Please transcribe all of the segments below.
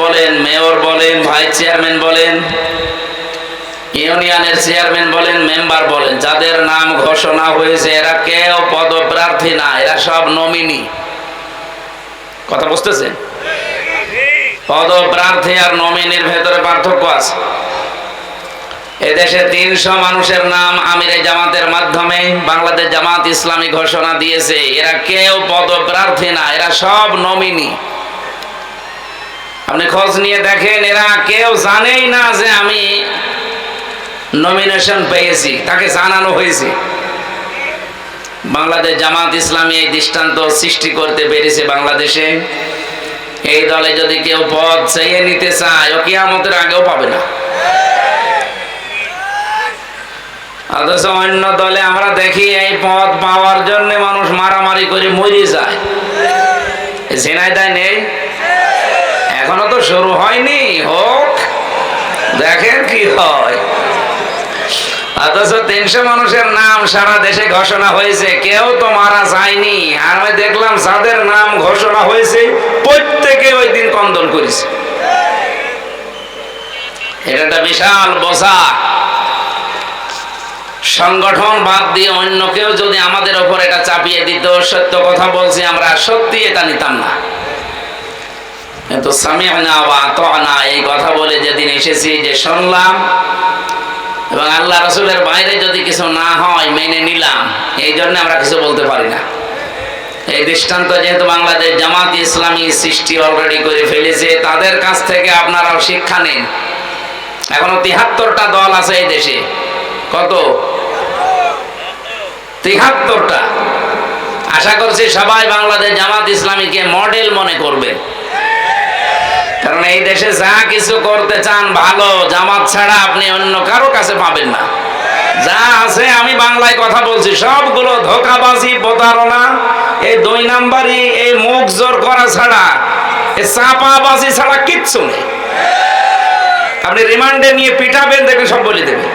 বলেন, মেয়র বলেন, vice chairman বলেন, ইউনিয়নের চেয়ারম্যান বলেন, মেম্বার বলেন, যাদের নাম ঘোষণা হয়েছে এরা কেউ পদপ্রার্থী না, এরা সব নমিনি। কথা বুঝতেছেন? পদপ্রার্থী আর নমিনির ভেতরে পার্থক্য আছে। এদেশে 300 মানুষের নাম আমিরে জামাতের মাধ্যমে বাংলাদেশ জামাত ইসলামী ঘোষণা দিয়েছে। এরা কেউ পদপ্রার্থী না, এরা সব নমিনি। আপনি খোঁজ নিয়ে দেখেন, এরা কেউ জানেই না যে আমি নমিনেশন পেয়েছি, তাকে জানানো হয়েছে। বাংলাদেশ জামাত ইসলামী এই দৃষ্টান্ত সৃষ্টি করতে পেরেছে বাংলাদেশে। এই দলে যদি কেউ পদ চেয়ে নিতে চায়, ও কিয়ামতের আগেও পাবে না। অথচ অন্য দলে আমরা দেখি এই পদ পাওয়ার জন্য মানুষ মারামারি করে মরে যায়। ঝিনাইদহ নেই, এখনো তো শুরু হয়নি, হোক, দেখেন কি হয়। অথচ 300 মানুষের নাম সারা দেশে ঘোষণা হয়েছে, কেউ তো মারা যায়নি। আর আমি দেখলাম যাদের নাম ঘোষণা হয়েছে প্রত্যেকে ওই দিন কন্দন করেছে। এটা একটা বিশাল বোঝা। সংগঠন বাদ দিয়ে অন্য কেউ যদি আমাদের ওপর এটা চাপিয়ে দিত, সত্য কথা বলছি, আমরা সত্যি এটা নিতাম না। কিন্তু সামি'না ওয়া আতা'না এই কথা বলে যেদিন এসেছি, যে শুনলাম এবং আল্লাহ রাসূলের বাইরে যদি কিছু না হয় মেনে নিলাম, এই জন্য আমরা কিছু বলতে পারি না। এই দৃষ্টান্ত যেহেতু বাংলাদেশ জামাত ইসলামী সৃষ্টি অলরেডি করে ফেলেছে, তাদের কাছ থেকে আপনারাও শিক্ষা নিন। এখনো 73টা দল আছে এই দেশে। কত? 73টা। আশা করছি সবাই বাংলাদেশ জামাত ইসলামীকে মডেল মনে করবে, কারণ এই দেশে যা কিছু করতে চান ভালো, জামাত ছাড়া আপনি অন্য কারো কাছে পাবেন না। যা আছে, আমি বাংলায় কথা বলছি, সবগুলো ধোঁকাবাজি, প্রতারণা, এই 2 নাম্বারই, এই মুখ জোর করা ছাড়া, এই চাপাবাজি ছাড়া কিচ্ছু নেই। আপনি রিমান্ডে নিয়ে পিটাবেন, দেখবেন সব বলে দেবে।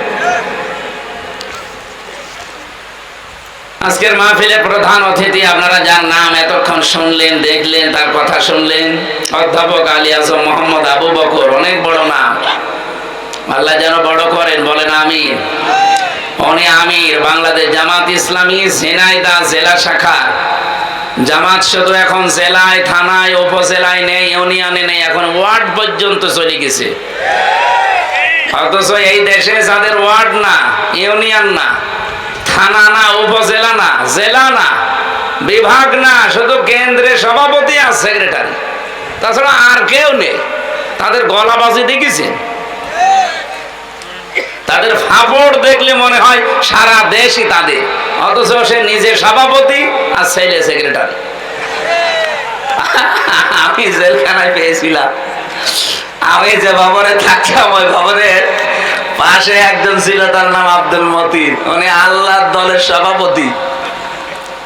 আজকের মাহফিলের প্রধান অতিথি, আপনারা যার নাম এতক্ষণ শুনলেন, দেখলেন, তার কথা শুনলেন, অধ্যাপক আলী আজম মোহাম্মদ আবু বকর। অনেক বড় নাম, আল্লাহ যেন বড় করেন, বলেন আমিন। উনি আমির বাংলাদেশ জামাত ইসলামী ঝিনাইদহ জেলা শাখা। জামাত শুধু এখন জেলায়, থানায়, উপজেলায় নেই, ইউনিয়নে নেই, এখন ওয়ার্ড পর্যন্ত চলে গেছে। অথচ এই দেশে যাদের ওয়ার্ড না, ইউনিয়ন না, থানা না, উপজেলা না, জেলা না, বিভাগ না, শুধু কেন্দ্রে সভাপতি আর সেক্রেটারি, তাছাড়া আর কেউ নেই। তাদের গলাবাজি দেখেছেন? তাদের ফাপড় দেখলে মনে হয় সারা দেশই তাদের, অথচ সে নিজে সভাপতি আর ছেলে সেক্রেটারি। আমি জেলখানায় পেয়েছিলাম, আমি যে ভবনে থাকতাম ওই ভবনের পাশে একজন ছিল, তার নাম আব্দুল মতিন। উনি আল্লাহর দলের সভাপতি।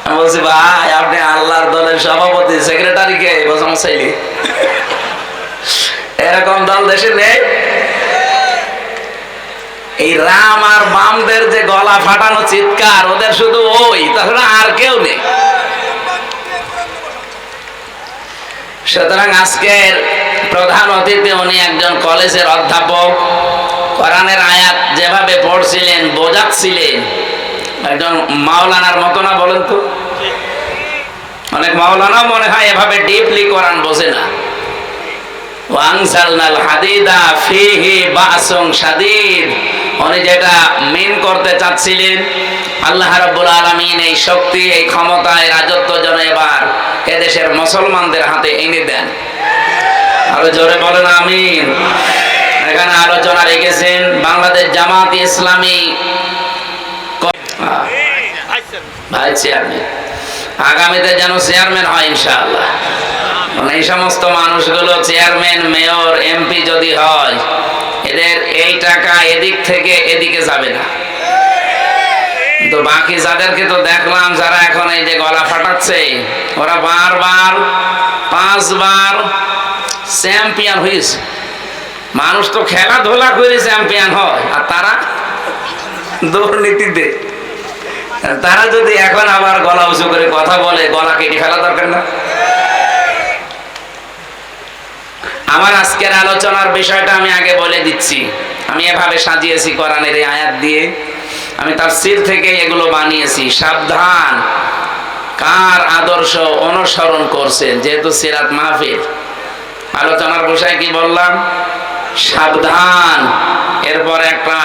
আমি বলছি, ভাই আপনি আল্লাহর দলের সভাপতি, সেক্রেটারি কে? বলছে আমার ছেলে। এরকম দল দেশে নেই। এই রাম আর বামদের যে গলা ফাটানো চিৎকার, ওদের শুধু ওই, তাছাড়া আর কেউ নেই। সুতরাং আজকের প্রধান অতিথি উনি একজন কলেজের অধ্যাপক। কোরআনের আয়াত যেভাবে পড়ছিলেন, বোঝাচ্ছিলেন, একজন মাওলানার মতো না? বলেন তো, অনেক মাওলানা মনে হয় এভাবে ডিপলি কোরআন বোঝে না। ওয়ানজালনাল হাদিদা ফিহি বাসুন শাদীদ, উনি যেটা মেন করতে চাচ্ছিলেন, আল্লাহ রাব্বুল আলামিন এই শক্তি, এই ক্ষমতা, এই রাজত্ব যেন এবার এদেশের মুসলমানদের হাতে এনে দেন। আরো জোরে বলেন আমিন। এখানে আলোচনা রেখেছেন বাংলাদেশ জামাত ইসলামী ভাই চেয়ারম্যান, আগামীতে যেন চেয়ারম্যান হয় ইনশাআল্লাহ। এই সমস্ত মানুষগুলো চেয়ারম্যান, মেয়র, এমপি যদি হয়, এদের এই টাকা এদিক থেকে এদিকে যাবে না। তো বাকি যাদেরকে তো দেখলাম, যারা এখন এই যে গলা ফাটাচ্ছে, ওরা বারবার 5 বার চ্যাম্পিয়ন হয়েছে। মানুষ তো খেলাধুলা করে চ্যাম্পিয়ন হয়, আর তারা দুর্নীতিতে। তারা যদি এখন আবার গলা উঁচু করে কথা বলে, গলা কেটে ফেলা দরকার না? আমার আজকের আলোচনার বিষয়টা আমি আগে বলে দিচ্ছি। আমি এভাবে সাজিয়েছি কোরআনের এই আয়াত দিয়ে, আমি তাফসীর থেকে এগুলো বানিয়েছি। সাবধান, কার আদর্শ অনুসরণ করছেন, যেহেতু সিরাত মাহফিল। আলোচনার বিষয় কি বললাম? সাবধান। এরপর একটা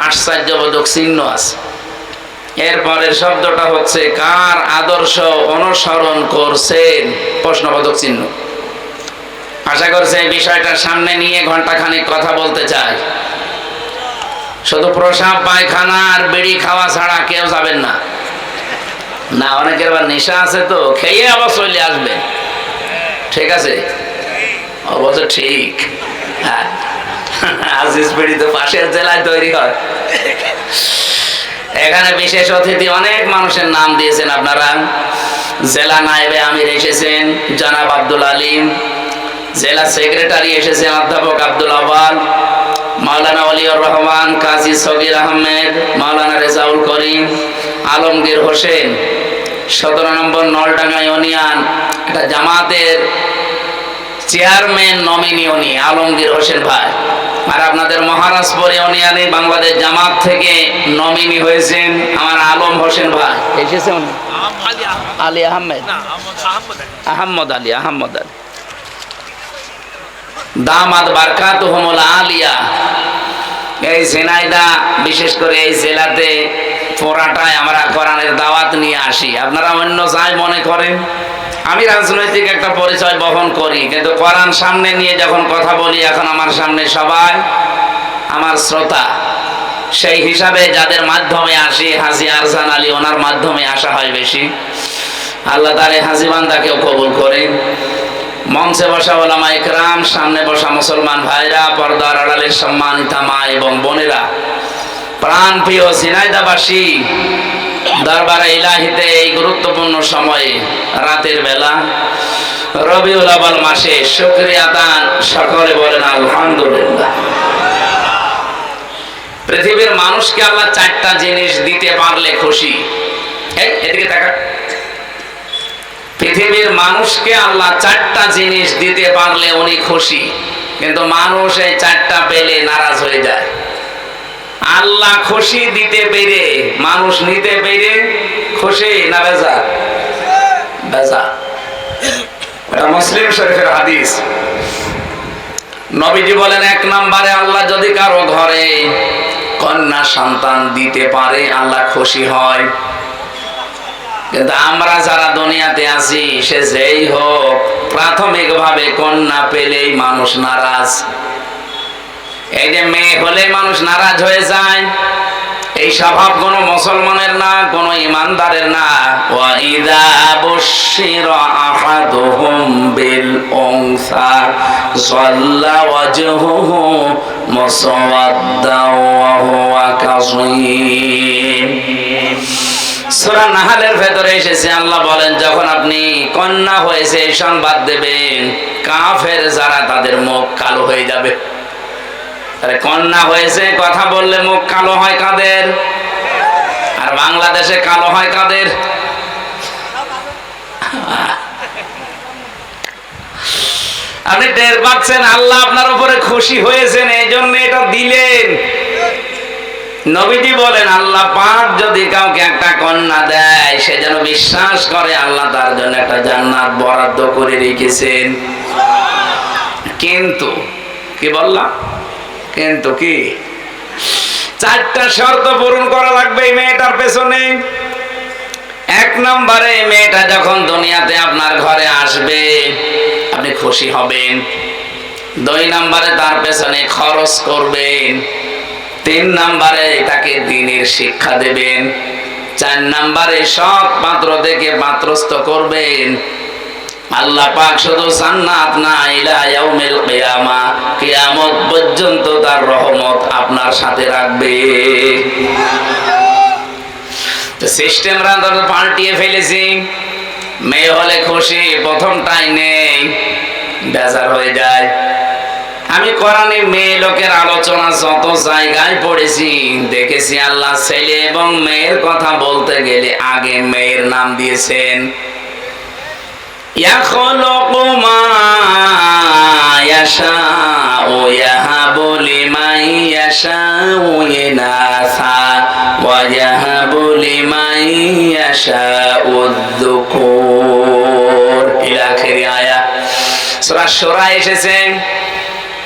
আশ্চর্যবোধক চিহ্ন আছে। এরপরের শব্দটা হচ্ছে কার আদর্শ অনুসরণ করছেন, প্রশ্নবোধক চিহ্ন। আশা করছি এই বিষয়টা সামনে নিয়ে ঘন্টাখানিক কথা বলতে চাই। শুধু প্রসাব পায়খানা আর বিড়ি খাওয়া ছাড়া কেউ যাবেন না। না, অনেকের আবার নেশা আছে, তো খেয়ে আবার চলে আসবেন। ঠিক আছে, অবশ্য ঠিক। হ্যাঁ, আজিজ বিড়ি তো পাশের জেলায় তৈরি হয়। এখানে বিশেষ অতিথি অনেক মানুষের নাম দিয়েছেন আপনারা। জেলা নায়েবে আমির এসেছেন জনাব আব্দুল আলিম, জেলা সেক্রেটারি এসেছেন অধ্যাপক আব্দুল আওয়াল, মাওলানা ওলিউর রহমান, কাজী সগির আহমেদ, মাওলানা রেজাউল করিম, আলমগীর হোসেন, 17 নম্বর নলডাঙ্গা ইউনিয়ন এটা জামাতের চেয়ারম্যান নমিনি উনি আলমগীর হোসেন ভাই। আর আপনাদের মহারাজপুর ইউনিয়নে বাংলাদেশ জামাত থেকে নমিনি হয়েছেন আমার আলম হোসেন ভাই। এসেছে উনি আলী আহমেদ, আহমদ আলী, আহমদ আলী, দামাত বারকাতুহুমুল আলিয়া। এই ঝিনাইদহ, বিশেষ করে এই জেলাতে পুরাটায় আমরা কোরআনের দাওয়াত নিয়ে আসি। আপনারা অন্য যাই মনে করেন, আমি রাজনৈতিক একটা পরিচয় বহন করি, কিন্তু কোরআন সামনে নিয়ে যখন কথা বলি, এখন আমার সামনে সবাই আমার শ্রোতা। সেই হিসাবে যাদের মাধ্যমে আসি, হাজী আরজান আলী ওনার মাধ্যমে আসা হয় বেশি। আল্লাহ তাআলা হাজী বান্দাকেও কবুল করেন। মঞ্চে বসা ওলামা ইকরাম, সামনে বসা মুসলমান ভাইরা, পর্দার আড়ালের সম্মানিতা মা এবং বোনেরা, প্রাণ প্রিয় ঝিনাইদহবাসী, দরবারে ইলাহিতে এই গুরুত্বপূর্ণ সময়ে, রাতের বেলা, রবিউল আউয়াল মাসে শুকরিয়া দান, সকলে বলেন আলহামদুলিল্লাহ। পৃথিবীর মানুষকে আল্লাহ 4টা জিনিস দিতে পারলে খুশি। এদিকে তাকা। পৃথিবীর মানুষকে আল্লাহ 4টা জিনিস দিতে পারলে উনি খুশি, কিন্তু মানুষ এই 4টা পেলে নারাজ হয়ে যায়। আল্লাহ খুশি দিতে পেরে, মানুষ নিতে পেরে খুশি না বেজা? বেজা। এটা মুসলিম শরীফের হাদিস। নবীজি বলেন, 1 নম্বরে আল্লাহ যদি কারো ঘরে কন্যা সন্তান দিতে পারে আল্লাহ খুশি হয়। কিন্তু আমরা যারা দুনিয়াতে আছি, সে যেই হোক, প্রাথমিকভাবে কন্যা পেলেই মানুষ নারাজ। এই যে মেয়ে হলে মানুষ নারাজ হয়ে যায়, এই স্বভাব কোনো মুসলমানের না, কোনো ইমানদারের না। ওয়া ইযা বুশিরা আহাদুহুম বিল উনসা যাল্লা ওয়াজহুহু মুসাওয়াদ্দাও ওয়া হুয়া কাযীম। সূরা নাহলের ভেতরে এসেছে, আল্লাহ বলেন, যখন আপনি কন্যা হয়েছে এই সংবাদ দেবেন, কাফের যারা, তাদের মুখ কালো হয়ে যাবে। কন্যা হয়েছে কথা বললে মুখ কালো হয় কাদের? আর বাংলাদেশে কালো হয় কাদের? আপনি টের পাচ্ছেন আল্লাহ আপনার উপরে খুশি হয়েছেন, এই জন্য এটা দিলেন। নবীজি বলেন, আল্লাহ পাক যদি কাউকে একটা কন্যা দেয়, সে যেন বিশ্বাস করে আল্লাহ তার জন্য একটা জান্নাত বরাদ্দ করে রেখেছেন। কিন্তু কি বললাম? কিন্তু কি? 4টা শর্ত পূরণ করা লাগবে এই মেয়েটার পেছনে। 1 নম্বরে, এই মেয়েটা যখন দুনিয়াতে আপনার ঘরে আসবে, আপনি খুশি হবেন। 2 নম্বরে, তার পেছনে খরচ করবেন। 3 নম্বরে, তাকে দ্বীনের শিক্ষা দেবেন। 4 নম্বরে, সৎ পাত্র থেকে পাত্রস্থ করবেন। আল্লাহ পাক শুধু জান্নাত না, ইলা ইয়াউমিল কিয়ামা, কিয়ামত পর্যন্ত তার রহমত আপনার সাথে রাখবে। তো সিস্টেমরা তো পাল্টিয়ে ফেলেছি। মেয়ে হলে খুশি, প্রথমটাই নেই, বেজার হয়ে যায়। আমি কোরআনে মেয়ে লোকের আলোচনা যত জায়গায় পড়েছি, দেখেছি আল্লাহ ছেলে এবং মেয়ের কথা বলতে গেলে আগে মেয়ের নাম দিয়েছেন। ইয়াখলুকু মা ইয়াশাউ ইয়াহাবু লিমান ইয়াশাউ ইনাসা ওয়া ইয়াহাবু লিমান ইয়াশাউ যুকুর ইলা আখিরি আয়াত। সূরা শূরা এসেছে,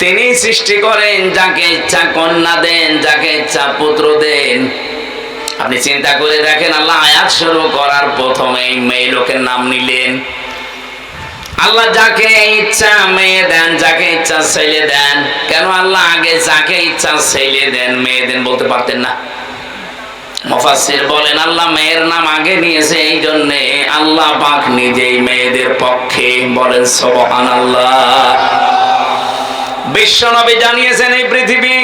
তিনি সৃষ্টি করেন, যাকে ইচ্ছা কন্যা দেন, যাকে ইচ্ছা পুত্র দেন। আপনি চিন্তা করে দেখেন, আল্লাহ আয়াত শুরু করার প্রথমেই মেয়ে লোকের নাম নিলেন। আল্লাহ যাকে ইচ্ছা মেয়ে দেন, যাকে ইচ্ছা ছেলে দেন। কেন আল্লাহ আগে যাকে ইচ্ছা ছেলে দেন মেয়ে দেন বলতে পারতেন না? মুফাসসির বলেন আল্লাহ মেয়ের নাম আগে নিয়েছে এই জন্যে আল্লাহ পাক নিজেই মেয়েদের পক্ষে। বলেন সুবহানাল্লাহ। বিশ্বনবী জানিয়েছেন, এই পৃথিবী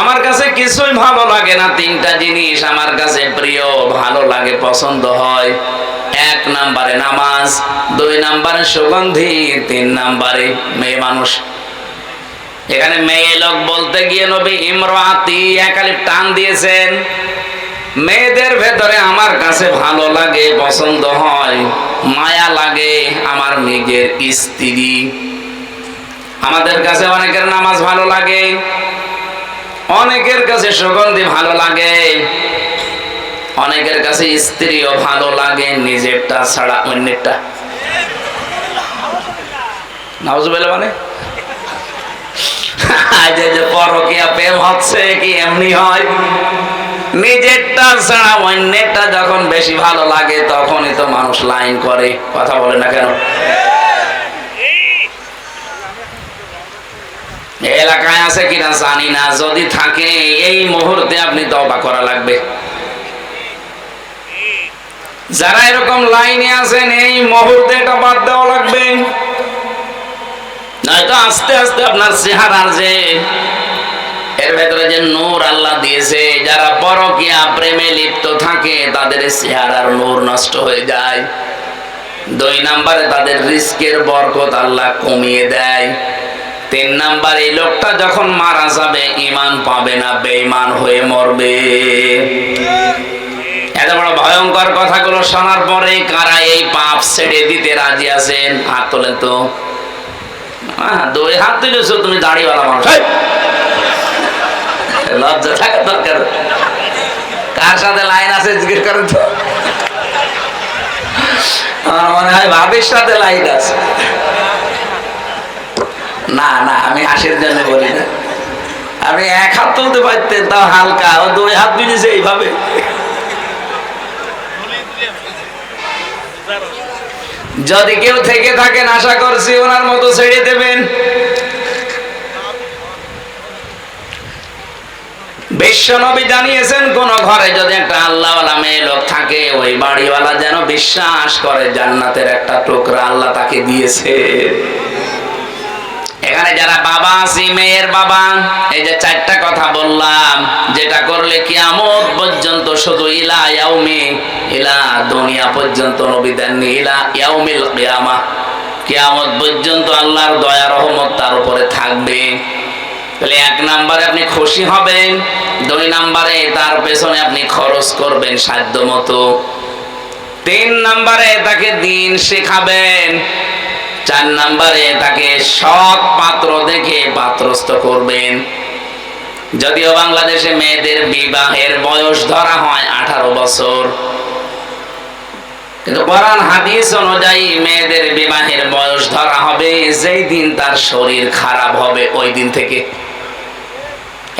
আমার কাছে কিছুই ভালো লাগে না, তিনটা জিনিস আমার কাছে প্রিয়, ভালো লাগে, পছন্দ হয়। 1 নম্বরে নামাজ, 2 নম্বরে সুগন্ধি, 3 নম্বরে মেয়ে মানুষ। এখানে মেয়ে লোক বলতে গিয়ে নবী ইমরাতি একালিফ টান দিয়েছেন। মেয়েদের ভেতরে আমার কাছে ভালো লাগে, পছন্দ হয়, মায়া লাগে আমার নিজের স্ত্রী। আমাদের কাছে অনেকের নামাজ ভালো লাগে, অনেকের কাছে সুগন্ধি ভালো লাগে, অনেকের কাছে স্ত্রীও ভালো লাগে, নিজেরটা ছাড়া অন্যেরটা। নাউজুবিল্লাহ মানে যে পরকীয়া প্রেম হচ্ছে কি এমনি হয়? নিজেরটা ছাড়া অন্যেরটা যখন বেশি ভালো লাগে তখনই তো মানুষ লাইন করে। কথা বলে না কেন? এলাকায় আছে কিনা জানি না, যদি থাকে এই মুহূর্তে আপনি তওবা করা লাগবে। যারা এরকম লাইনে আছেন এই মুহূর্তে এটা বাদ দেওয়া লাগবে, নয়তো আস্তে আস্তে আপনার চেহারার যে এর ভেতরে যে নূর আল্লাহ দিয়েছে, যারা পরকীয়া প্রেমে লিপ্ত থাকে তাদের চেহারার নূর নষ্ট হয়ে যায়। 2 নম্বরে তাদের রিজকের বরকত আল্লাহ কমিয়ে দেয়। 3 নাম্বার, এই লোকটা যখন মারা যাবে ঈমান পাবে না, বেঈমান হয়ে মরবে। এত বড় ভয়ঙ্কর কথাগুলো শোনার পরে কারা এই পাপ ছেড়ে দিতে রাজি আছেন? হাত তোলেন তো। 2 হাত তুলেছো তুমি, দাড়িওয়ালা মানুষ। লজ্জা থাকা দরকার। কার সাথে লাইন আছে জিজ্ঞেস করেন তো। আমার মনে হয় ভাবির সাথে লাইন আছে। না না, আমি হাসির জন্য বলি না। আপনি 1 হাত তুলতে পারতেন, তাও হালকা। ও 2 হাত তুলেছে এইভাবে। যদি কেউ থেকে থাকেন আশা করছি ওনার মতো ছেড়ে দেবেন। বিশ্বনবী জানিয়েছেন, কোন ঘরে যদি একটা আল্লাহওয়ালা মেয়ে লোক থাকে, ওই বাড়িওয়ালা যেন বিশ্বাস করে জান্নাতের একটা টুকরা আল্লাহ তাকে দিয়েছে। এখানে যারা বাবা আছি, মেয়ের বাবা, এই যে 4টা কথা বললাম, যেটা করলে কিয়ামত পর্যন্ত, শুধু ইলা ইয়াউমি, ইলা দুনিয়া পর্যন্ত নবী দেননি, ইলা ইয়াউমিল কিয়ামা, কিয়ামত পর্যন্ত আল্লাহর দয়া রহমত তার উপরে থাকবে। তাহলে 1 নম্বরে আপনি খুশি হবেন, 2 নম্বরে তার পেছনে আপনি খরচ করবেন সাধ্য মতো, 3 নম্বরে তাকে দ্বীন শেখাবেন, 4 নম্বরে তাকে সৎ পাত্র দেখে পাত্রস্থ করবেন। যদিও বাংলাদেশে মেয়েদের বিবাহের বয়স ধরা হয় 18 বছর, কিন্তু কোরআন হাদিস অনুযায়ী মেয়েদের বিবাহের বয়স ধরা হবে যেই দিন তার শরীর খারাপ হবে ওই দিন থেকে।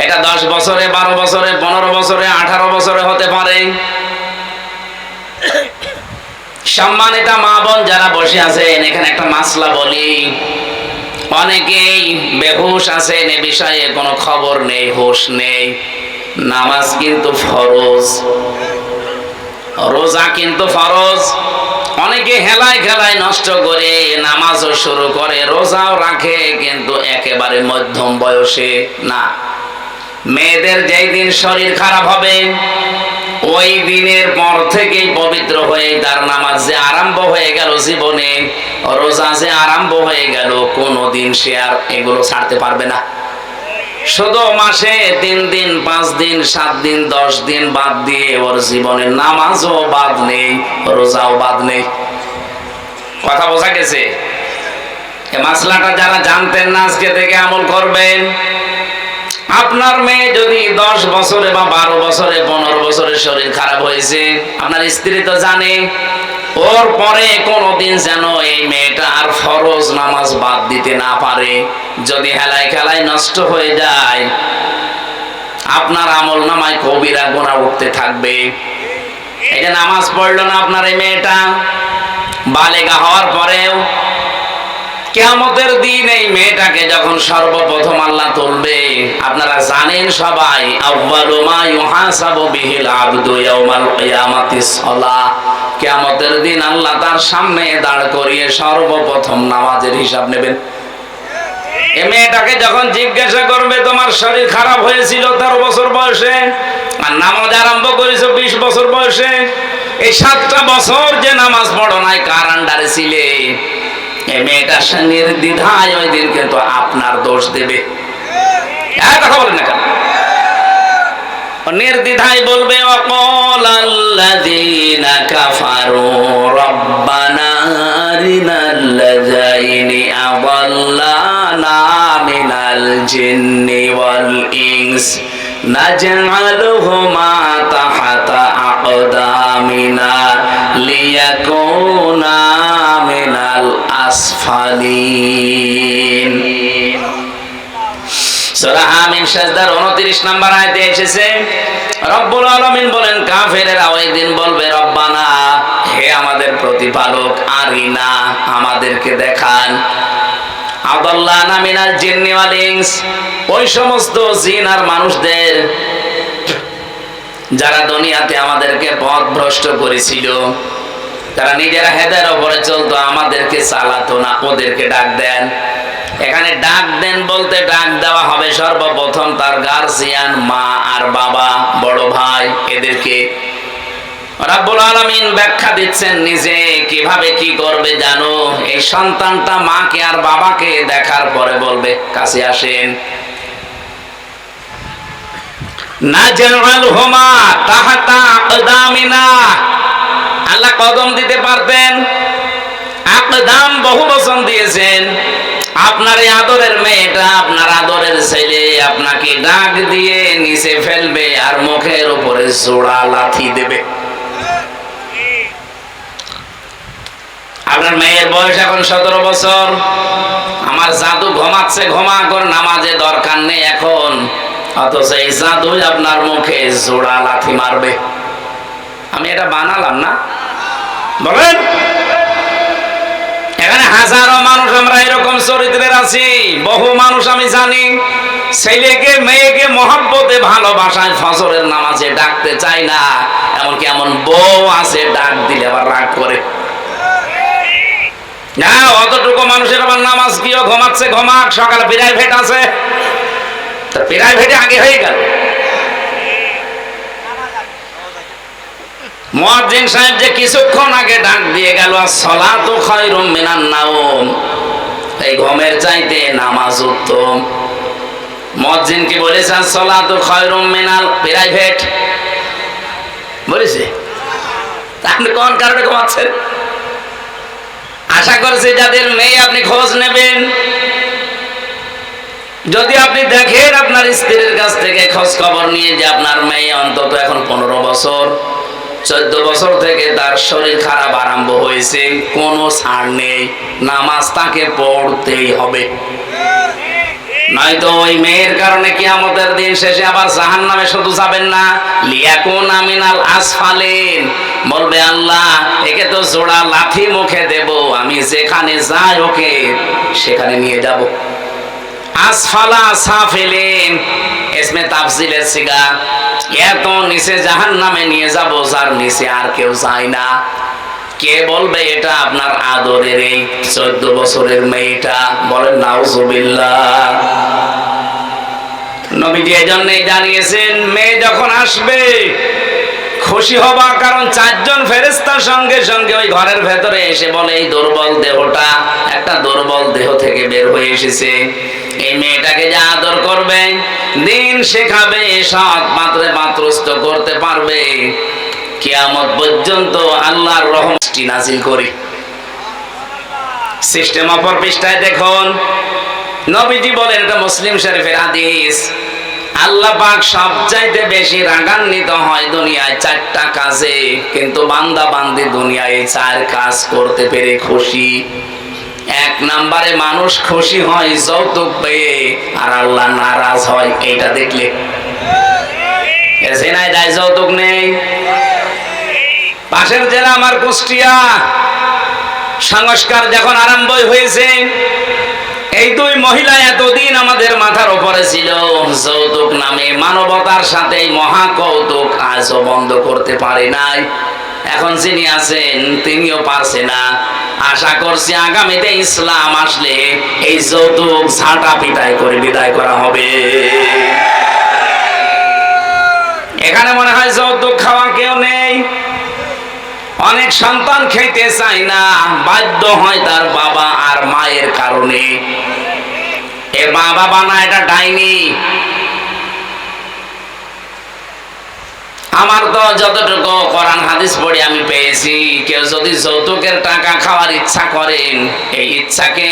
এটা 10 বছরে, 12 বছরে, 15 বছরে, 18 বছরে হতে পারে। সম্মানিতা মা বোন যারা বসে আছেন, এখানে একটা মাসলা বলি। অনেকেই বেহুশ আছেন, এ বিষয়ে কোনো খবর নেই, হুঁশ নেই। নামাজ কিন্তু ফরজ, রোজা কিন্তু ফরজ। অনেকে হেলায় খেলায় নষ্ট করে নামাজও শুরু করে, রোজাও রাখে, কিন্তু একেবারে মধ্যম বয়সে না। মেয়েদের যেই দিন শরীর খারাপ হবে ওই দিনের পর থেকেই পবিত্র হয়ে তার নামাজ যে আরম্ভ হয়ে গেল জীবনে, রোজা যে আরম্ভ হয়ে গেল, কোনোদিন সে আর এগুলো ছাড়তে পারবে না। শুধু মাসে 3 দিন, 5 দিন, 7 দিন, 10 দিন বাদ দিয়ে ওর জীবনে নামাজও বাদ নেই, রোজাও বাদ নেই। কথা বোঝা গেছে? এই মাসলাটা যারা জানতেন না আজকে থেকে আমল করবেন। আপনার মেয়ে যদি 10 বছরে বা 12 বছরে 15 বছরে শরীর খারাপ হয়েছে, আপনার স্ত্রী তো জানে, ওর পরে কোনদিন যেন এই মেয়েটা আর ফরজ নামাজ বাদ দিতে না পারে। যদি হেলায় খেলায় নষ্ট হয়ে যায়, আপনার আমল নামায় কবিরা গুনাহ উঠতে থাকবে। এই যে নামাজ পড়লো না আপনার এই মেয়েটা, বালেগা হওয়ার পরেও কিয়ামতের দিন এই মেয়েটাকে যখন সর্বপ্রথম আল্লাহ তুলবে, আপনারা জানেন সবাই, আউয়ালু মা ইউহাসাবু বিহিল আবদু ইয়াউমাল কিয়ামাতিস সালাহ। কিয়ামতের দিন আল্লাহ তার সামনে দাঁড় করিয়ে সর্বপ্রথম নামাজের হিসাব নেবেন। এই মেয়েটাকে যখন জিজ্ঞাসা করবে, তোমার শরীর খারাপ হয়েছিল 13 বছর বয়সে, আর নামাজ আরম্ভ করেছো 20 বছর বয়সে, এই 7টা বছর যে নামাজ পড়ো নাই, কার আন্ডারে ছিলে? এই মেয়েটা নির্দ্বিধায় ওই দিন কিন্তু আপনার দোষ দেবে। কথা বলেন না কেন? নির্দ্বিধায় বলবে, ওয়াকালাল্লাযীনা কাফারু রাব্বানা আরিনাল্লাযাইনি আযাল্লানা মিনাল জিন্নি ওয়াল ইনস নাজআলুহুমা তাহতা আকদামিনা লিয়াকুনা মিনাল আসফালিন। সূরা হামিম সাজদার 29 নম্বর আয়াতে এসেছে, রব্বুল আলামিন বলেন, কাফেরেরা ওই দিন বলবে, রব্বানা, হে আমাদের প্রতিপালক, আরিনা, আমাদেরকে দেখান, আদাল্লানা মিনাল জিন্নি ওয়াল ইনস, ওই সমস্ত জিন আর মানুষদের যারা দুনিয়াতে আমাদেরকে পথভ্রষ্ট করেছিল, তারা নিজেরা হেদায়ের উপরে চলতো, আমাদেরকে চালাতো না, ওদেরকে ডাক দেন। এখানে ডাক দেন বলতে ডাক দেওয়া হবে সর্বপ্রথম তার গার্জিয়ান, মা আর বাবা, বড় ভাই, এদেরকে। রব্বুল আলামিন ব্যাখ্যা দিচ্ছেন নিজে কিভাবে কি করবে জানো। এই সন্তানটা মাকে আর বাবাকে দেখার পরে বলবে, কাছে আসেন, নাজআলহুমা তাহতা আকদামিনা। আল্লাহ কদম দিতে পারতেন, আকদাম বহু বচন দিয়েছেন। আপনার এই আদরের মেয়েটা, আপনার আদরের ছেলে আপনাকে ডাক দিয়ে নিচে ফেলবে আর মুখের উপরে জোড়া লাথি দেবে। আপনার মেয়ের বয়স এখন 17 বছর, আমার জাদু ঘুমাচ্ছে, ঘুমা করে নামাজে দরকার নেই এখন, অথচ এই জাদু আপনার মুখে জোড়া লাথি মারবে। আমি এটা বানালাম না, বলেন? এখানে হাজারো মানুষ আমরা এরকম চরিত্রের আছি, বহু মানুষ আমি জানি, ছেলেকে মেয়েকে মহব্বতে ভালোবাসায় ফজরের নামাজে ডাকতে চায় না, এমনকি এমন বউ আছে ডাক দিলে আবার রাগ করে। না, অতটুকু মানুষের আবার নামাজ কিও, ঘুমাচ্ছে ঘুমাক, সকালে প্রাইভেট আছে, প্রাইভেটে আগে হয়ে গেল। মুয়াজ্জিন সাহেব যে কিছুক্ষণ আগে ডাক দিয়ে গেল, আসসালাতু খায়রুম মিনান নাওম, এই ঘুমের চাইতে নামাজ উত্তম। মুয়াজ্জিন কি বলেছে? আসসালাতু খায়রুম মিনাল প্রাইভেট বলেছে। আপনি কোন কারণে ঘুমাচ্ছেন? আশা করছি যাদের মেয়ে আপনি খোঁজ নেবেন, যদি আপনি দেখেন আপনার স্ত্রীর কাছ থেকে খোঁজ খবর নিয়ে যে আপনার মেয়ে অন্তত এখন 15 বছর 14 বছর থেকে তার শরীর খারাপ আরম্ভ হয়েছে, কোনো ছাড় নেই, নামাজ তাকে পড়তেই হবে, নয়তো ওই মেয়ের কারণে কিয়ামতের দিন শেষে আবার জাহান্নামে শুধু যাবেন না, লিয়াকুনা মিনাল আসফালিন, বলবে আল্লাহ একে তো জোড়া লাথি মুখে দেব, আমি যেখানে যাই ওকে সেখানে নিয়ে যাব। আসফালা সাফিলিন ইসমে তাফজিলের সিগা, এত নিচে জাহান্নামে নিয়ে যাব যার নিচে আর কেউ যায় না। কে বলবে এটা? আপনার আদরের এই 14 বছরের মেয়েটা। বলেন নাউজুবিল্লাহ। নবীজি এজন্যই জানিয়েছেন, মেয়ে যখন আসবে খুশি হবা, কারণ 4 জন ফেরেশতার সঙ্গে সঙ্গে ওই ঘরের ভেতরে এসে বলে, এই দুর্বল দেহটা একটা দুর্বল দেহ থেকে বের হয়ে এসেছে, এই মেয়েটাকে যা আদর করবে, দিন শেখাবে, সৎ পাত্রে পাত্রস্থ করতে পারবে, কিয়ামত পর্যন্ত আল্লাহর রহমতটি নাজিল করি। সিস্টেম অপর পৃষ্ঠায় দেখুন, নবীজি বলেন, এটা মুসলিম শরীফের হাদিস, আল্লাহ পাক সবচাইতে বেশি রাগান্বিত হয় দুনিয়ায় 4টা কাজে, কিন্তু বান্দা বান্দি দুনিয়ায় এই 4 কাজ করতে পেরে খুশি। 1 নম্বরে মানুষ খুশি হয় যৌতুক পেয়ে, আর আল্লাহ নারাজ হয় এইটা দেখলে। এসিনাই দায় যৌতুক নেই। পাশের জেলা আমার কুষ্টিয়া, সংস্কার যখন আরম্ভই হয়েছে, এই 2 মহিলা এতদিন আমাদের মাথার উপরে ছিল, যৌতুক নামে মানবতার সাথে মহা কৌতুক আজও বন্ধ করতে পারে নাই। এখন যিনি আছেন তিনিও পারছে না। আশা করছি আগামীতে ইসলাম আসলে এই যৌতুক ঝাঁটা পিটাই করে বিদায় করা হবে। এখানে মনে হয় যৌতুক খাওয়া কেউ নেই। অনেক সন্তান খেতে চায় না, বাধ্য হয় তার বাবা আর মায়ের কারণে। এ মা বাবা না, এটা ডাইনি। আমার তো যতটুকু কোরআন হাদিস পড়ে আমি পেয়েছি, কেউ যদি যৌতুকের টাকা খাওয়ার ইচ্ছা করেন, এই ইচ্ছাকে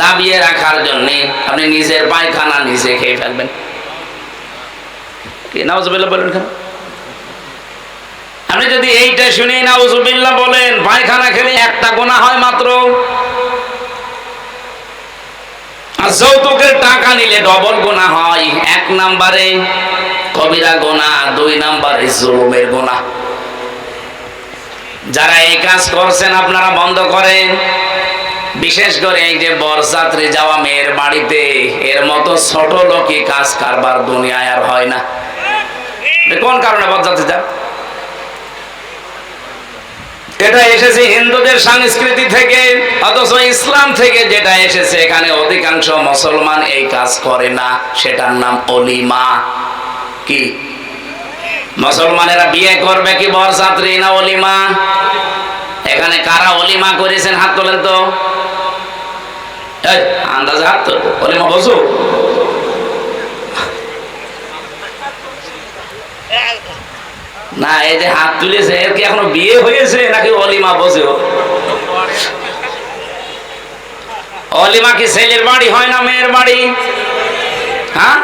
দাবিয়ে রাখার জন্য আপনি নিজের পায়খানা নিজে খেয়ে ফেলবেন। কি নাউজুবিল্লাহ বলেন? আপনি যদি এইটা শুনে নাউজুবিল্লাহ বলেন, পায়খানা খেলে একটা গুনাহ হয় মাত্র, আর যৌতুকের টাকা নিলে ডবল গুনাহ হয়। 1 নম্বরে কবিরা গুনাহ, 2 নম্বরে জুলুমের গুনাহ। যারা এই কাজ করছেন আপনারা বন্ধ করেন। বিশেষ করে এই যে বরযাত্রী যাওয়া মেয়ের বাড়িতে, এর মতো ছোট লোকই কাজ কারবার দুনিয়ায় আর হয় না। কোন কারণে বরযাত্রী যান? এটা এসেছে হিন্দুদের সংস্কৃতি থেকে, অথচ ইসলাম থেকে যেটা এসেছে, এখানে অধিকাংশ মুসলমান এই কাজ করে না। সেটার নাম অলিমা। কি মুসলমানেরা বিয়ে করবে কি বরযাত্রী না অলিমা? এখানে কারা অলিমা করেছেন হাত তোলেন তো। আন্দাজে হাত তোল, অলিমা বসো। না, এই যে হাত তুলেছে, এর কি এখনো বিয়ে হয়েছে নাকি অলিমা বসেও? অলিমা কি ছেলের বাড়ি হয় না মেয়ের বাড়ি? হ্যাঁ,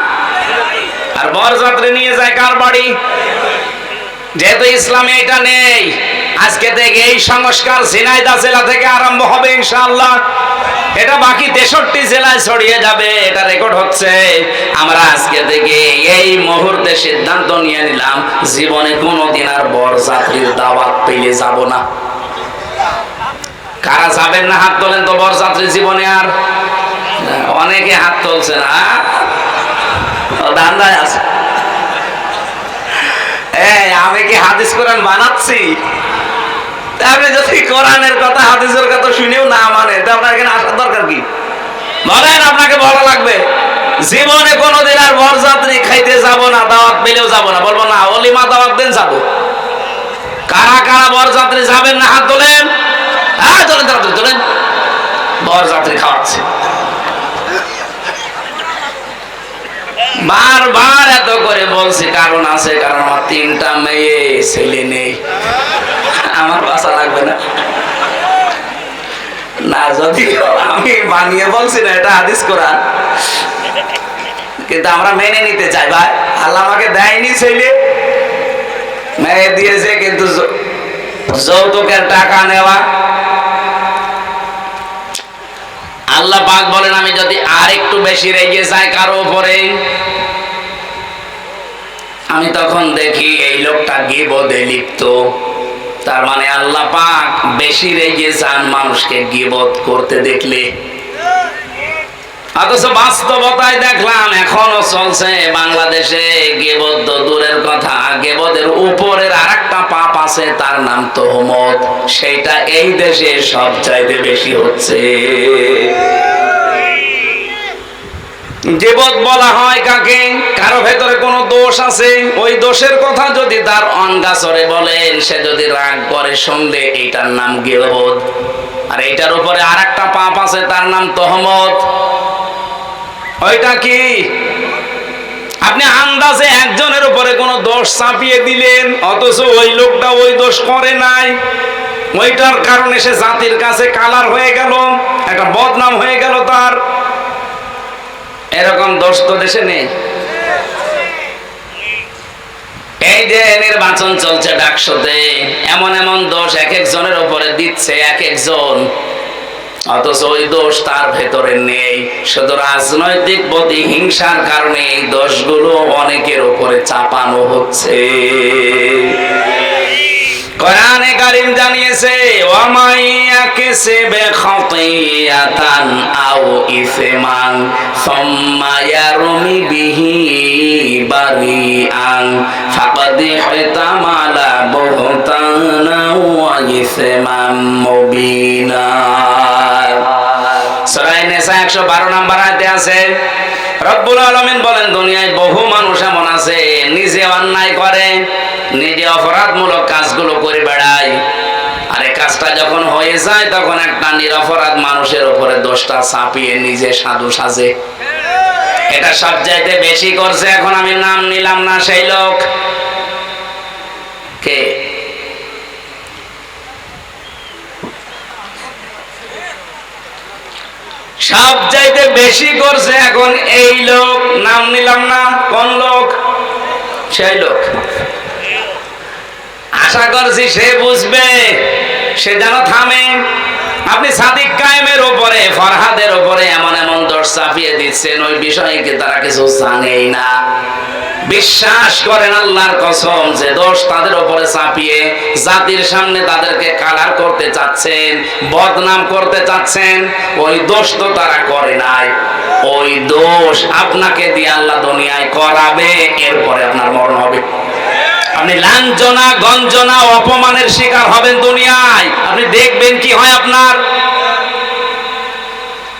আর বরযাত্রী নিয়ে যায় কার বাড়ি? যেহেতু ইসলামে এটা নেই, আজকে থেকে এই সংস্কার ঝিনাইদহ জেলা থেকে আরম্ভ হবে ইনশাআল্লাহ। এটা বাকি 63 জেলায় ছড়িয়ে যাবে, এটা রেকর্ড হচ্ছে। আমরা আজকে থেকে এই মুহূর্তে সিদ্ধান্ত নিয়ে নিলাম, জীবনে কোনোদিন আর বরযাত্রীর দাওয়াত পেলে যাব না। কারা যাবেন না হাত তোলেন তো বরযাত্রী জীবনে? আর অনেকে হাত তুলছে না, ধান্দায় আছে। আমি কি হাদিস কোরআন বানাচ্ছি? আপনি যদি কোরআনের কথা হাদিসের কথা শুনেও না মানে, আপনার এখানে আসার দরকার কি? বলেন, আপনাকে বলা লাগবে জীবনে কোনোদিন আর বরযাত্রী খাইতে যাব না, দাওয়াত পেলেও যাব না। বলবো না, অলিমা দাওয়াত দেন যাবো। কারা কারা বরযাত্রী যাবেন না হাত তোলেন। হ্যাঁ, চলেন তাড়াতাড়ি চলেন, বরযাত্রী খাওয়াচ্ছে। বারবার এত করে বলছি, কারণ আছে, কারণ আমার 3টা মেয়ে, ছেলে নেই। আমার বাসা লাগবে না। না, যদি আমি বানিয়ে বলছি না, এটা হাদিস কোরআন, কিন্তু আমরা মেনে নিতে চাই। ভাই, আল্লাহ আমাকে দেয়নি ছেলে, মেয়ে দিয়েছে, কিন্তু যৌতুকের টাকা নেওয়া। আল্লাহ পাক বলেন, আমি যদি আর একটু বেশি রেগে যাই কারো উপরে, আমি তখন দেখি এই লোকটা গীবতে লিপ্ত। তার মানে আল্লাহ পাক বেশি রেগে যান মানুষকে গীবত করতে দেখলে। অথচ বাস্তবতায় দেখলাম এখনো চলছে বাংলাদেশে গীবত। তো দূরের কথা, গীবতের উপরের আরেকটা পাপ আছে, তার নাম তোহমত। সেটা এই দেশে সবচাইতে বেশি হচ্ছে। গীবত বলা হয় কাকে? কারো ভেতরে কোনো দোষ আছে, ওই দোষের কথা যদি তার অঙ্গাচরে বলেন, সে যদি রাগ করে শুনলে, এইটার নাম গীবত। আর এইটার উপরে আরেকটা পাপ আছে, তার নাম তোহমত। ওইটা কি? আপনি আন্দাজে একজনের উপরে কোনো দোষ চাপিয়ে দিলেন, অথচ ওই লোকটা ওই দোষ করে নাই। ওইটার কারণে সে জাতির কাছে কালার হয়ে গেল, একটা বদনাম হয়ে গেল তার। এরকম দোষ তো দেশে নেই। এই যে নির্বাচন চলছে ডাকসুতে, এমন এমন দোষ এক একজনের উপরে দিচ্ছে এক একজন, অথচ ওই দোষ তার ভেতরে নেই। শুধু রাজনৈতিক প্রতিহিংসার কারণে এই দোষগুলো অনেকের উপরে চাপানো হচ্ছে। কোরআনে কারীম জানিয়েছে, ওয়ামাইয়াকিসিবে খাতিয়াতান আও ইসমান সুম্মা ইয়ারমি বিহি বারিআন ফাকাদ ইহতামালা বুহতানা ওয়া ইসমান মুবিনা। সূরা নিসা 112 নম্বর আয়াতে আছে, রব্বুল আলামিন বলেন, দুনিয়ায় বহু মানুষ এমন আছে নিজে অন্যায় করে, নিজে অপরাধমূলক কাজগুলো করে বেড়ায়, আর এই কাজটা যখন হয়ে যায় তখন একটা নিরপরাধ মানুষের উপরে দোষটা চাপিয়ে নিজে সাধু সাজে। এটা সবচাইতে বেশি করছে, এখন আমি নাম নিলাম না, সেই লোক কে? সবচাইতে বেশি করছে এখন এই লোক, নাম নিলাম না, কোন লোক? সেই লোক। আশা করছি সে বুঝবে, সে যেন থামে। আপনি সাদিক কায়েমের উপরে, ফরহাদের উপরে এমন এমন দোষ চাপিয়ে দিচ্ছেন, ওই বিষয়ে কি তারা কিছু জানেই না? বিশ্বাস করেন আল্লাহর কসম, যে দোষ তাদের উপরে চাপিয়ে জাতির সামনে তাদেরকে কালার করতে চাচ্ছেন, বদনাম করতে চাচ্ছেন, ওই দোষ তো তারা করে নাই। ওই দোষ আপনাকে দিয়ে আল্লাহ দুনিয়ায় করাবে, এরপরে আপনার মরণ হবে। আপনি লাঞ্ছনা গঞ্জনা অপমানের শিকার হবেন দুনিয়ায়, আপনি দেখবেন কি হয় আপনার।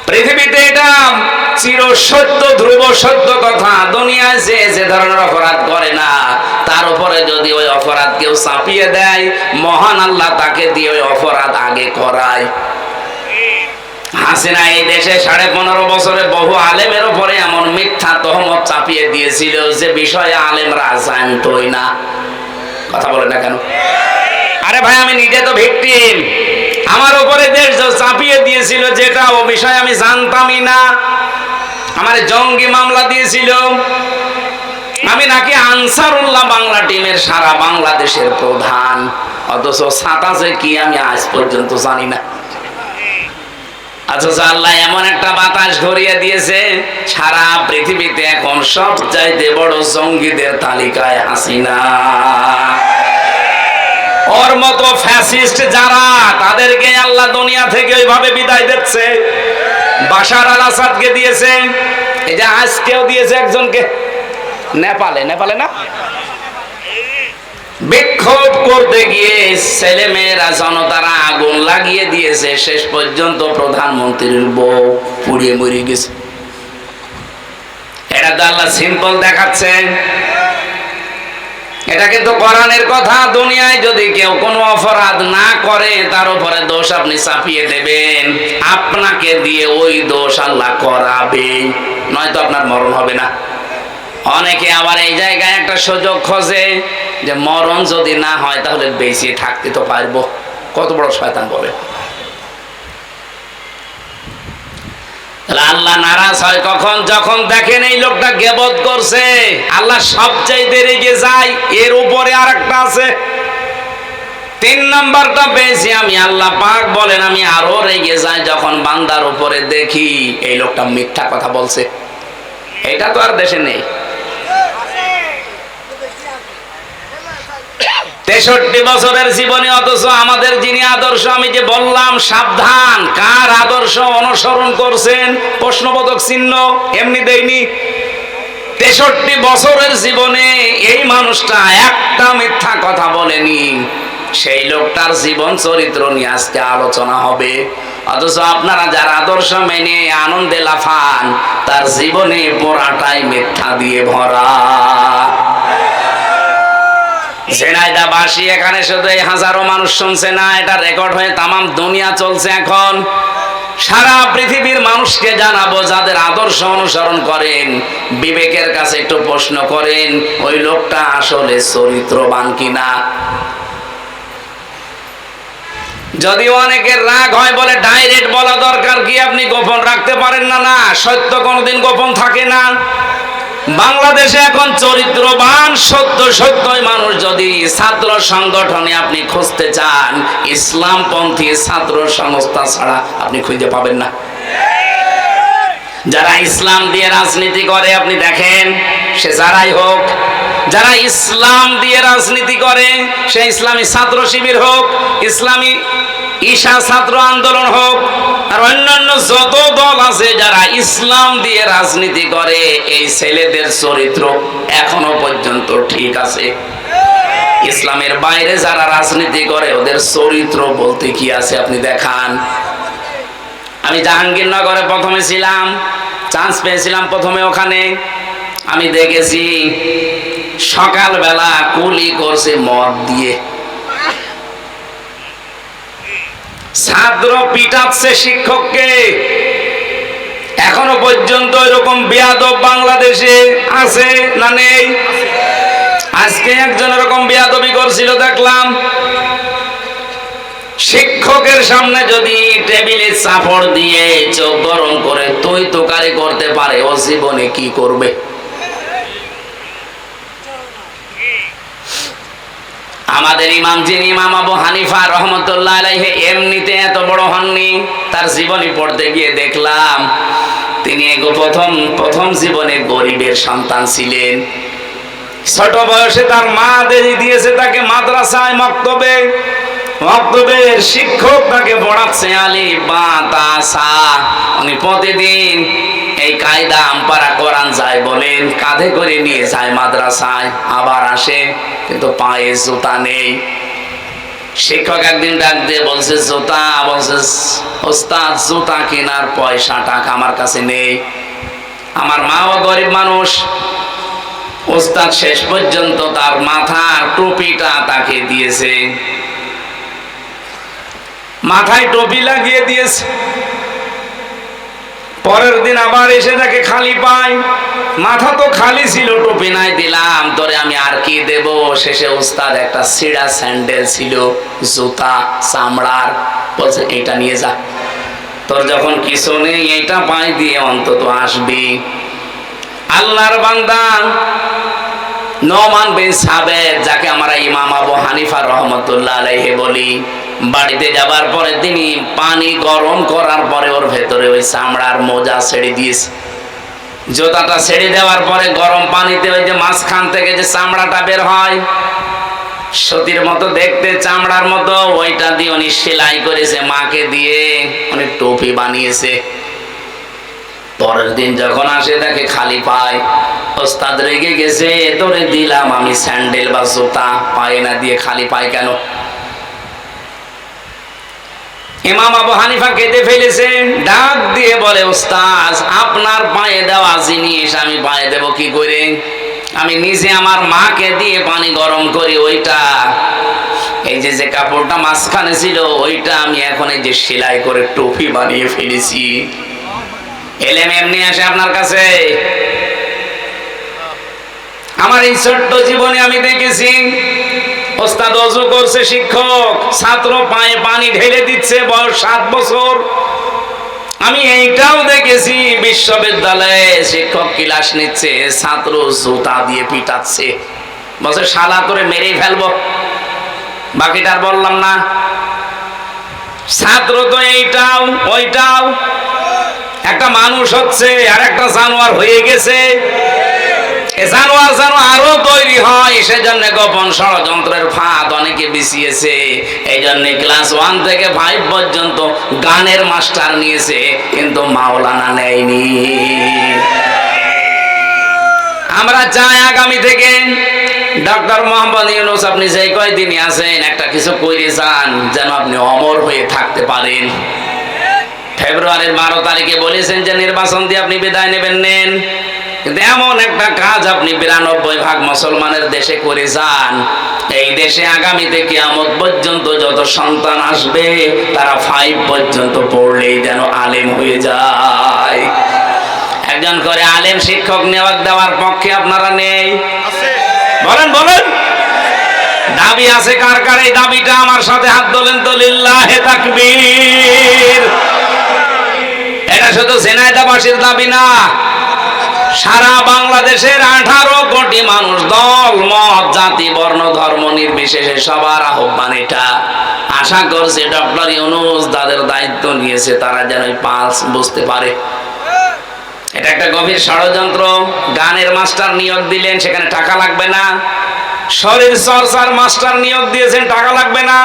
পৃথিবীতে এটা চির সত্য, ধ্রুব সত্য কথা, দুনিয়ায় যে ধরনের অপরাধ করে না তার উপরে যদি ওই অপরাধ কেউ চাপিয়ে দেয়, মহান আল্লাহ তাকে দিয়ে ওই অপরাধ আগে করায়। হাসিনা এই দেশে 15.5 বছরে বহু আলেমের উপরে এমন মিথ্যা তহমত চাপিয়ে দিয়েছিল যে বিষয়ে আলেমরা জানতোই না। কথা বলে না কেন? আরে ভাই, আমি নিজে তো ভিকটিম, আমার উপরে দেশ চাপিয়ে দিয়েছিল যেটা, ও বিষয়ে আমি জানতামই না। আমার জঙ্গি মামলা দিয়েছিল, আমি নাকি আনসারুল্লাহ বাংলা টিমের সারা বাংলাদেশের প্রধান, অথচ সাতাশে কি আমি আজ পর্যন্ত জানি না। অথচ আল্লাহ এমন একটা বাতাস ঘুরিয়ে দিয়েছে, সারা পৃথিবীতে এখন সবচাইতে বড় জঙ্গিদের তালিকায় হাসিনা। ওর মতো ফ্যাসিস্ট যারা, তাদেরকে আল্লাহ দুনিয়া থেকে ওইভাবে বিদায় দিচ্ছে। বাশার আল আসাদকে দিয়েছে, এই যে আজকেও দিয়েছে একজনকে, নেপালে না, বিক্ষোভ করতে গিয়ে ছেলে মেয়েরা জনতারা আগুন লাগিয়ে দিয়েছে, শেষ পর্যন্ত প্রধানমন্ত্রীর বউ পুড়িয়ে মরে গেছে। এটা তো আল্লাহ সিম্পল দেখাচ্ছেন, এটা কিন্তু কোরআনের কথা। দুনিয়ায় যদি কেউ কোনো অপরাধ না করে তার উপরে দোষ আপনি চাপিয়ে দেবেন, আপনাকে দিয়ে ওই দোষ আল্লাহ করাবে, নয়তো আপনার মরণ হবে না। অনেকে আবার এই জায়গায় একটা সুযোগ খোঁজে যে মরণ যদি না হয় তাহলে বেঁচে থাকতে তো পারবো। কত বড় শয়তান বলে! আল্লাহ নারাজ হয় কখন? যখন দেখেন এই লোকটা গীবত করছে। আল্লাহ সবচাইতে রেগে যায়, এর উপরে আরেকটা আছে। 3 নাম্বারটা পেয়েছি আমি। আল্লাহ পাক বলেন, আমি আরো রেগে যাই যখন বান্দার উপরে দেখি এই লোকটা মিথ্যা কথা বলছে। এটা তো আর দেশে নেই। 63 বছরের জীবনে, অথচ আমাদের যিনি আদর্শ, আমি যে বললাম সাবধান, কার আদর্শ অনুসরণ করছেন প্রশ্নবোধক চিহ্ন এমনি দেয়নি। 63 বছরের জীবনে এই মানুষটা একটা মিথ্যা কথা বলেনি। সেই লোকটার জীবন চরিত্র নিয়ে আজকে আলোচনা হবে। অথচ আপনারা যারা আদর্শ মেনে আনন্দে লাফান, তার জীবনে পুরাটাই মিথ্যা দিয়ে ভরা। ঝিনাইদহবাসী এখানে শুধু এই হাজারো মানুষ শুনছে না, এটা রেকর্ড হয়ে তামাম দুনিয়া চলছে। এখন সারা পৃথিবীর মানুষকে জানাবো, যাদের আদর্শ অনুসরণ করেন, বিবেকের কাছে একটু প্রশ্ন করেন ওই লোকটা আসলে চরিত্রবান কিনা। যদি অনেকের রাগ হয় বলে ডাইরেক্ট বলা দরকার কি, আপনি গোপন রাখতে পারেন না? না, সত্য কোনোদিন গোপন থাকে না। বাংলাদেশে এখন চরিত্রবান সত্যই মানুষ যদি ছাত্র সংগঠনে আপনি খুঁজতে চান, ইসলামপন্থী ছাত্র সংস্থা ছাড়া আপনি খুঁজে পাবেন না। যারা ইসলাম দিয়ে রাজনীতি করে আপনি দেখেন, সে যারাই হোক, যারা ইসলাম দিয়ে রাজনীতি করে, সে ইসলামী ছাত্র শিবির হোক, ইসলামী ঈশা ছাত্র আন্দোলন হোক, আর অন্যান্য যত দল আছে যারা ইসলাম দিয়ে রাজনীতি করে, এই ছেলেদের চরিত্র এখনো পর্যন্ত ঠিক আছে। ইসলামের বাইরে যারা রাজনীতি করে ওদের চরিত্র বলতে কি আছে আপনি দেখান। আমি জাহাঙ্গীরনগরে প্রথমে ছিলাম, চান্স পেয়েছিলাম প্রথমে ওখানে। আমি দেখেছি সকালবেলা কুলি করছে মদ দিয়ে, ছাত্র পিটাচ্ছে শিক্ষককে। এখনো পর্যন্ত এরকম বেয়াদব বাংলাদেশে আছে না নেই? আজকে একজন এরকম বেয়াদবি করছিল দেখলাম। শিক্ষকের সামনে যদি টেবিলে চাপড় দিয়ে চোখ গরম করে তুই তোকারি করতে পারে, ও জীবনে কি করবে? আমাদের ইমাম, যিনি ইমাম আবু হানিফা রহমতুল্লাহ আলাইহি, এমনিতে এত বড় হননি। তার জীবনী পড়তে গিয়ে দেখলাম তিনি প্রথম জীবনে গরিবের সন্তান ছিলেন। ছোট বয়সে তার মা দিয়েছে তাকে মাদ্রাসায় মক্তবের শিক্ষক তাকে পড়াচ্ছে আলিফ বা তা সা। উনি প্রতিদিন এই কায়দা আমপারা কোরআন যায় বলেন, কাঁধে করে নিয়ে যায় মাদ্রাসায়, আবার আসে, কিন্তু পায়ে জুতা নেই। শিক্ষক একদিন ডাক দিয়ে বলছে জুতা, বলছে ওস্তাদ জুতা কেনার পয়সা টাকা আমার কাছে নেই। আমার মাও গরিব মানুষ। ওস্তাদ শেষ পর্যন্ত তার মাথার টুপিটা তাকে দিয়েছে, মাথায় টুপি লাগিয়ে দিয়েছে। পরের দিন আবার এসে তাকে খালি পায়, মাথা তো খালি ছিল, টুপি নাই, দিলাম তোরে আমি আর কি দেব। শেষে উস্তাদ একটা ছিঁড়া স্যান্ডেল ছিল, জুতা চামড়ার, বলছে এটা নিয়ে যা, তোর যখন কিছু নেই এইটা পাই দিয়ে অন্তত আসবি। আল্লাহর বান্দা নোমান বিন সাবেত, যাকে আমরা ইমাম আবু হানিফা রহমতুল্লাহ আলাইহি বলি, বাড়িতে যাবার পরে তিনি পানি গরম করার পরে ওর ভেতরে ওই চামড়ার মোজা ছেড়ে দিয়েছে। জুতাটা ছেড়ে দেওয়ার পরে গরম পানিতে ওই যে মাঝখান থেকে যে চামড়াটা বের হয়, সতীর মতো দেখতে, চামড়ার মতো, ওইটা দিয়ে উনি সেলাই করেছে, মাকে দিয়ে উনি টুপি বানিয়েছে। পরের দিন যখন আসে তাকে খালি পায়। ওস্তাদ রেগে গেছে, তোরে দিলাম আমি স্যান্ডেল বা জুতা, পায়ে না দিয়ে খালি পায় কেন? ইমাম আবু হানিফা কেঁদে ফেলেছে, ডাক দিয়ে বলে ওস্তাদ আপনার পায়ে দেওয়া জিনিস আমি পায়ে দেব কি করে? আমি নিজে আমার মাকে দিয়ে পানি গরম করি, ওইটা এই যে কাপড়টা মাঝখানে ছিল ওইটা আমি এখন এই যে সেলাই করে টুপি বানিয়ে ফেলেছি। এলেম এমনি আসে আপনার কাছে? আমার এই ছোট্ট জীবনে আমি দেখেছি ওস্তাদ ওযু করছে, শিক্ষক ছাত্র পায়ে পানি ঢেলে দিচ্ছে, বয়স 7 বছর। আমি এইটাও দেখেছি বিশ্ববিদ্যালয়ে শিক্ষক ক্লাস নিচ্ছে, ছাত্র জুতা দিয়ে পিটাচ্ছে, বলছে শালা করে মেরেই ফেলবো। বাকিটা আর বললাম না। ছাত্র তো এইটাও ওইটাও, একটা মানুষ হচ্ছে আর একটা জানোয়ার হয়ে গেছে। জানোয়ার যেন আরো তৈরি হয়, সেজন্য গোপন ষড়যন্ত্রের ফাঁদ অনেকে বিছিয়েছে। এই জন্য ক্লাস 1 থেকে 5 পর্যন্ত গানের মাস্টার নিয়েছে, কিন্তু মাওলানা নেয়নি। আমরা চাই আগামী থেকে ডক্টর মোহাম্মদ ইউনূস আপনি যে কয়দিনই আছেন একটা কিছু করে যান, যেন আপনি অমর হয়ে থাকতে পারেন। ফেব্রুয়ারির 12 তারিখে বলেছেন যে নির্বাচন দিয়ে আপনি বিদায় নেন, কিন্তু এমন একটা কাজ আপনি 92% মুসলমানের দেশে করে যান, এই দেশে আগামীতে কিয়ামত পর্যন্ত যত সন্তান আসবে তারা 5 পর্যন্ত পড়লেই যেন আলেম হয়ে যায়। একজন করে আলেম শিক্ষক নেওয়ার দেওয়ার পক্ষে আপনারা নেই? বলেন বলেন। দাবি আছে কার কার? এই দাবিটা আমার সাথে হাত তোলেন তো, লিল্লাহে তাকবীর। এটা শুধু ঝিনাইদহবাসীর দাবি না, সারা বাংলাদেশের 18 কোটি মানুষ, দল মত জাতি বর্ণ ধর্ম নির্বিশেষে সবার আহ্বান এটা। আশা করছে ডক্টর ইউনূস তাদের দায়িত্ব নিয়েছে, তারা যেন এই পালস বুঝতে পারে। এটা একটা গভীর ষড়যন্ত্র। গানের মাস্টার নিয়োগ দিলেন, সেখানে টাকা লাগবে না। শরীর চর্চার মাস্টার নিয়োগ দিয়েছেন, টাকা লাগবে না।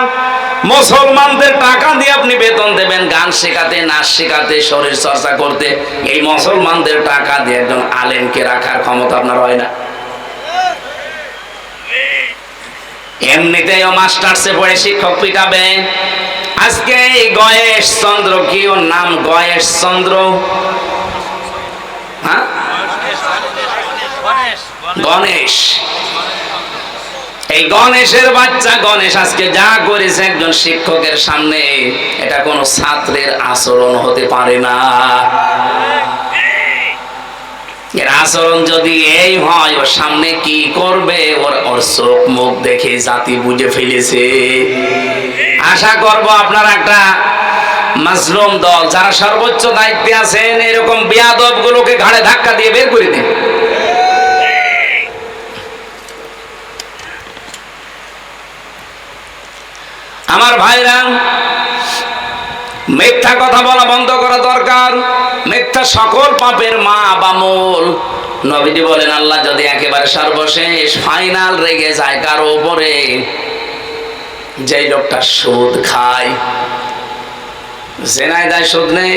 মুসলমানদের টাকা দিয়ে আপনি বেতন দেবেন গান শেখাতে, নাচ শেখাতে, শরীর চর্চা করতে। এই মুসলমানদের টাকা দিয়ে একজন আলেমকে রাখার ক্ষমতা আপনার হয় না। এমনিতেও মাস্টার্সে পড়ে শিক্ষক পিটাবে। আজকে এই গয়েশ চন্দ্র, কি ওর নাম? গয়েশ চন্দ্র, হ্যাঁ, গণেশ। এই গণেশের বাচ্চা গণেশ আজকে যা করেছে একজন শিক্ষকের সামনে, এটা কোনো ছাত্রের আচরণ হতে পারে না। এর আচরণ যদি এই হয়, ওর সামনে কি করবে ওর চোখ মুখ দেখে জাতি বুঝে ফেলেছে। আশা করব আপনারা একটা মাজলুম দল, যারা সর্বোচ্চ দায়িত্বে আছেন, এরকম বেয়াদব গুলোকে ঘাড়ে ধাক্কা দিয়ে বের করে দিন। আমার ভাইরা, মিথ্যা কথা বলা বন্ধ করা দরকার। মিথ্যা সকল পাপের মা বা মূল। নবীজি বলেন, আল্লাহ যদি একেবারে সর্বশেষ ফাইনাল রেগে যায় কারো উপরে, যেই লোকটা সুদ খায়। জেনায় সুদ নেই,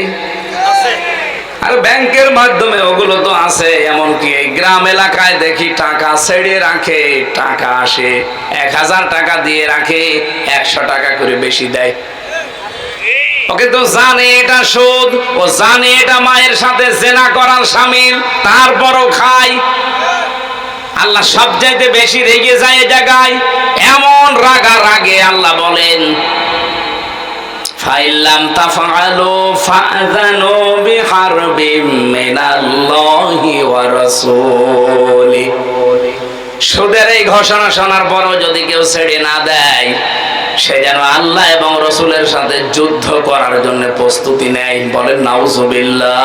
আর ব্যাংকের মাধ্যমে ওগুলো তো আছে। এমনকি এই গ্রাম এলাকায় দেখি টাকা ছেড়ে রাখে, টাকা আসে 1000 টাকা দিয়ে রাখে, 100 টাকা করে বেশি দেয়। ওকে তো জানে এটা সুদ, ও জানে এটা মায়ের সাথে জেনা করার শামিল, তারপরও খায়। আল্লাহ সবচাইতে বেশি রেগে যায় এই জায়গায়। এমন রাগে আল্লাহ বলেন, ফাইল্লাম তাফআলু ফাযানু বিহারবিম মিনাল্লাহি ওয়া রাসূলি। সুদের এই ঘোষণা শোনার পরও যদি কেউ ছেড়ে না দেয়, সে যেন আল্লাহ এবং রসুলের সাথে যুদ্ধ করার জন্য প্রস্তুতি নেয়। বলেন নাউজুবিল্লাহ।